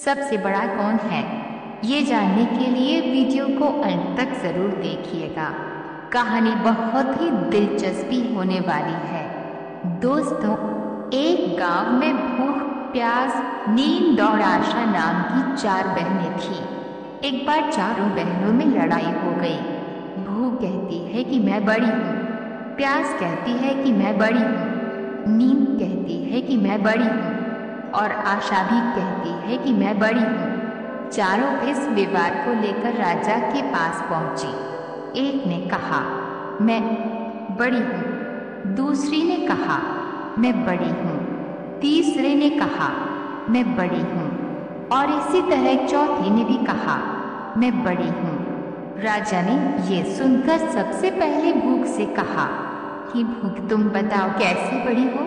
सबसे बड़ा कौन है? ये जानने के लिए वीडियो को अंत तक जरूर देखिएगा। कहानी बहुत ही दिलचस्पी होने वाली है। दोस्तों, एक गांव में भूख, प्यास, नींद और आशा नाम की 4 बहनें थीं। एक बार चारों बहनों में लड़ाई हो गई। भूख कहती है कि मैं बड़ी हूँ, प्यास कहती है कि मैं बड़ी हूँ, नींद कहती है कि मैं बड़ी हूँ और आशा भी कहती है कि मैं बड़ी हूँ। चारों इस विवाद को लेकर राजा के पास पहुंची। एक ने कहा, मैं बड़ी हूँ। दूसरी ने कहा, मैं बड़ी हूँ। तीसरे ने कहा, मैं बड़ी हूँ। और इसी तरह चौथी ने भी कहा, मैं बड़ी हूँ। राजा ने ये सुनकर सबसे पहले भूख से कहा कि भूख, तुम बताओ कैसे बड़ी हो?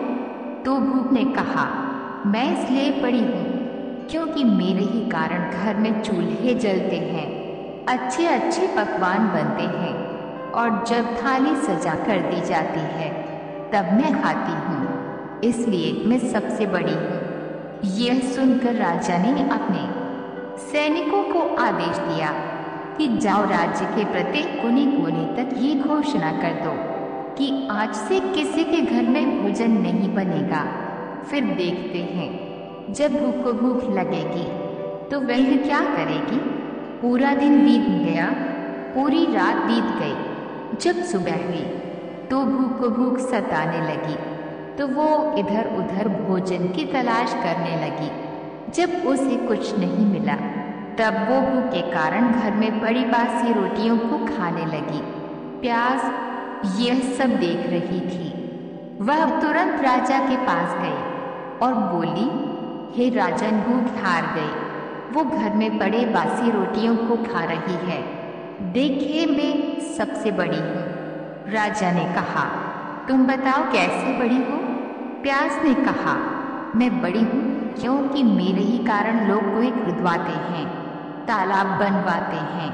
तो भूख ने कहा, मैं इसलिए बड़ी हूँ क्योंकि मेरे ही कारण घर में चूल्हे जलते हैं, अच्छे अच्छे पकवान बनते हैं और जब थाली सजा कर दी जाती है तब मैं खाती हूँ, इसलिए मैं सबसे बड़ी हूँ। यह सुनकर राजा ने अपने सैनिकों को आदेश दिया कि जाओ, राज्य के प्रत्येक कोने कोने तक ये घोषणा कर दो कि आज से किसी के घर में भोजन नहीं बनेगा। फिर देखते हैं जब भूख को भूख लगेगी तो वह क्या करेगी। पूरा दिन बीत गया, पूरी रात बीत गई। जब सुबह हुई तो भूख को भूख सताने लगी तो वो इधर उधर भोजन की तलाश करने लगी। जब उसे कुछ नहीं मिला तब वो भूख के कारण घर में पड़ी बासी रोटियों को खाने लगी। प्यास यह सब देख रही थी। वह तुरंत राजा के पास गई और बोली, हे राजन, भूख हार गई। वो घर में पड़े बासी रोटियों को खा रही है। देखिए, मैं सबसे बड़ी हूँ। राजा ने कहा, तुम बताओ कैसे बड़ी हो? प्यास ने कहा, मैं बड़ी हूँ क्योंकि मेरे ही कारण लोग कुएं खुदवाते हैं, तालाब बनवाते हैं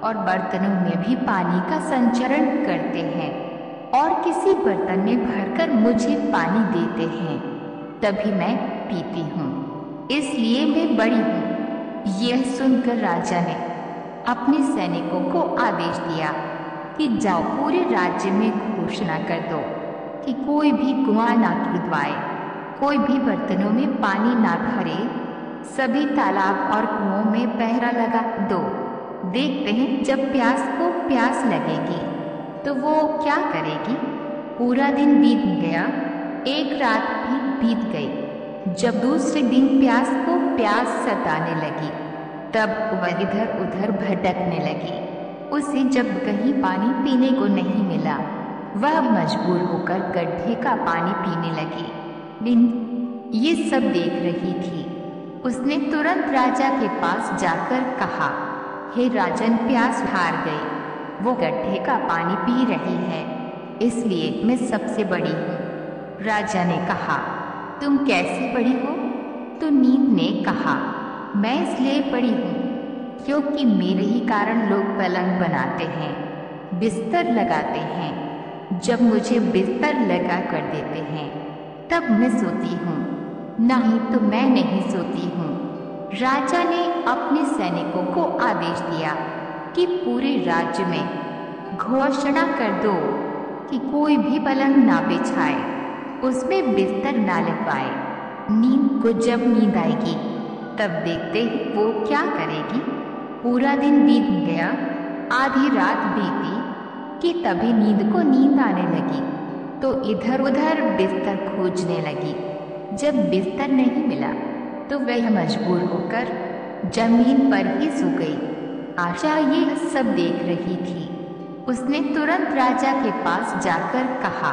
और बर्तनों में भी पानी का संचरण करते हैं और किसी बर्तन में भरकर मुझे पानी देते हैं, तभी मैं पीती हूँ, इसलिए मैं बड़ी हूँ। यह सुनकर राजा ने अपने सैनिकों को आदेश दिया कि जाओ, पूरे राज्य में घोषणा कर दो कि कोई भी कुआं ना खुदवाए, कोई भी बर्तनों में पानी ना भरे, सभी तालाब और कुओं में पहरा लगा दो। देखते हैं जब प्यास को प्यास लगेगी तो वो क्या करेगी। पूरा दिन बीत गया, एक रात भी बीत गई। जब दूसरे दिन प्यास को प्यास सताने लगी तब वह इधर उधर भटकने लगी। उसे जब कहीं पानी पीने को नहीं मिला, वह मजबूर होकर गड्ढे का पानी पीने लगी। बिन ये सब देख रही थी। उसने तुरंत राजा के पास जाकर कहा, हे राजन, प्यास हार गई। वो गड्ढे का पानी पी रही है, इसलिए मैं सबसे बड़ी हूँ। राजा ने कहा, तुम कैसे बड़ी हो? तो नींद ने कहा, मैं इसलिए बड़ी हूँ क्योंकि मेरे ही कारण लोग पलंग बनाते हैं, बिस्तर लगाते हैं। जब मुझे बिस्तर लगा कर देते हैं तब मैं सोती हूँ, नहीं तो मैं नहीं सोती हूँ। राजा ने अपने सैनिकों को आदेश दिया कि पूरे राज्य में घोषणा कर दो कि कोई भी पलंग ना बिछाए, उसमें बिस्तर ना लगवाए। नींद को जब नींद आएगी तब देखते ही वो क्या करेगी। पूरा दिन बीत गया, आधी रात बीती कि तभी नींद को नींद आने लगी तो इधर उधर बिस्तर खोजने लगी। जब बिस्तर नहीं मिला तो वह मजबूर होकर जमीन पर ही सो गई। आशा ये सब देख रही थी। उसने तुरंत राजा के पास जाकर कहा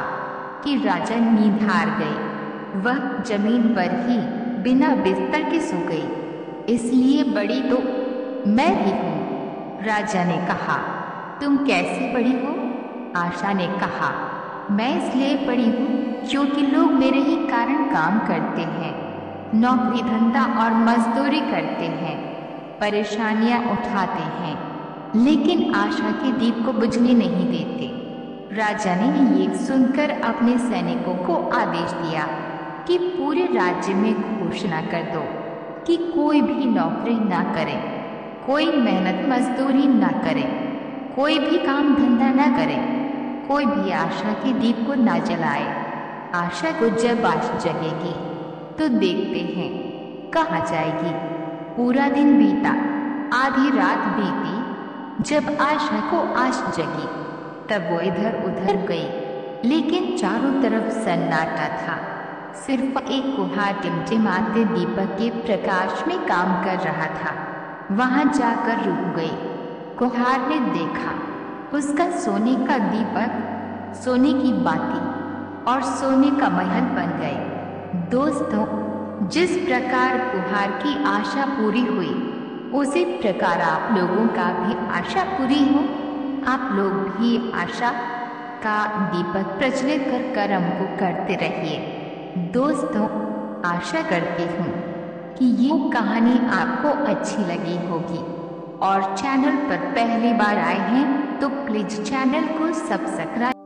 कि राजा, नींद हार गई। वह जमीन पर ही बिना बिस्तर के सो गई, इसलिए बड़ी तो मैं ही हूँ। राजा ने कहा, तुम कैसे बड़ी हो? आशा ने कहा, मैं इसलिए बड़ी हूँ क्योंकि लोग मेरे ही कारण काम करते हैं, नौकरी धंधा और मजदूरी करते हैं, परेशानियाँ उठाते हैं, लेकिन आशा के दीप को बुझने नहीं देते। राजा ने ये सुनकर अपने सैनिकों को आदेश दिया कि पूरे राज्य में घोषणा कर दो कि कोई भी नौकरी ना करे, कोई मेहनत मजदूरी ना करे, कोई भी काम धंधा ना करे, कोई भी आशा के दीप को ना जलाए। आशा को जब आश जगेगी तो देखते हैं कहाँ जाएगी। पूरा दिन बीता, आधी रात बीती, जब आशा को आश जगी तब वो इधर उधर गई, लेकिन चारों तरफ सन्नाटा था। सिर्फ एक कुम्हार टिमटिमाते दीपक के प्रकाश में काम कर रहा था। वहां जाकर रुक गई। कुम्हार ने देखा उसका सोने का दीपक, सोने की बाती और सोने का महल बन गए। दोस्तों, जिस प्रकार कुम्हार की आशा पूरी हुई, उसी प्रकार आप लोगों का भी आशा पूरी हो। आप लोग भी आशा का दीपक प्रज्वलित कर कर्म को करते रहिए। दोस्तों, आशा करती हूँ कि ये कहानी आपको अच्छी लगी होगी, और चैनल पर पहली बार आए हैं तो प्लीज चैनल को सब्सक्राइब